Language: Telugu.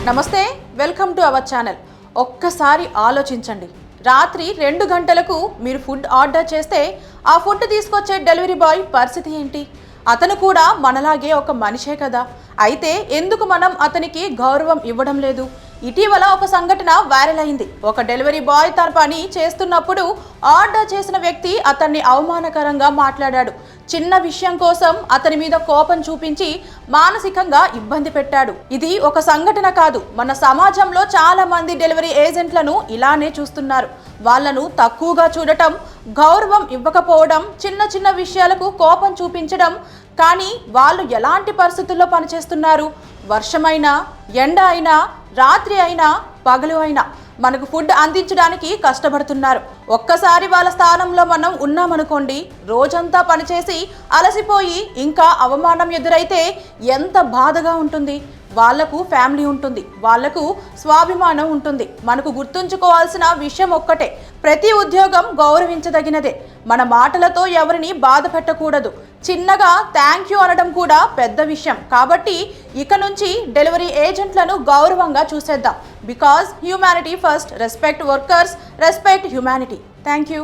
నమస్తే, వెల్కమ్ టు అవర్ ఛానల్. ఒక్కసారి ఆలోచించండి, రాత్రి 2 గంటలకు మీరు ఫుడ్ ఆర్డర్ చేస్తే ఆ ఫుడ్ తీసుకొచ్చే డెలివరీ బాయ్ పరిస్థితి ఏంటి? అతను కూడా మనలాగే ఒక మనిషే కదా. అయితే ఎందుకు మనం అతనికి గౌరవం ఇవ్వడం లేదు? ఇటీవల ఒక సంఘటన వైరల్ అయింది. ఒక డెలివరీ బాయ్ తన పని చేస్తున్నప్పుడు ఆర్డర్ చేసిన వ్యక్తి అతన్ని అవమానకరంగా మాట్లాడాడు. చిన్న విషయం కోసం అతని మీద కోపం చూపించి మానసికంగా ఇబ్బంది పెట్టాడు. ఇది ఒక సంఘటన కాదు, మన సమాజంలో చాలా మంది డెలివరీ ఏజెంట్లను ఇలానే చూస్తున్నారు. వాళ్ళను తక్కువగా చూడటం, గౌరవం ఇవ్వకపోవడం, చిన్న చిన్న విషయాలకు కోపం చూపించడం. కానీ వాళ్ళు ఎలాంటి పరిస్థితుల్లో పనిచేస్తున్నారు? వర్షమైనా, ఎండ అయినా, రాత్రి అయినా, పగలు అయినా మనకు ఫుడ్ అందించడానికి కష్టపడుతున్నారు. ఒక్కసారి వాళ్ళ స్థానంలో మనం ఉన్నామనుకోండి, రోజంతా పనిచేసి అలసిపోయి ఇంకా అవమానం ఎదురైతే ఎంత బాధగా ఉంటుంది. వాళ్లకు ఫ్యామిలీ ఉంటుంది, వాళ్లకు స్వాభిమానం ఉంటుంది. మనకు గుర్తుంచుకోవాల్సిన విషయం ఒక్కటే, ప్రతి ఉద్యోగం గౌరవించదగినదే. మన మాటలతో ఎవరిని బాధ పెట్టకూడదు. చిన్నగా థ్యాంక్ యూ అనడం కూడా పెద్ద విషయం. కాబట్టి ఇక నుంచి డెలివరీ ఏజెంట్లను గౌరవంగా చూసేద్దాం. Because humanity first. Respect workers, respect humanity. Thank you.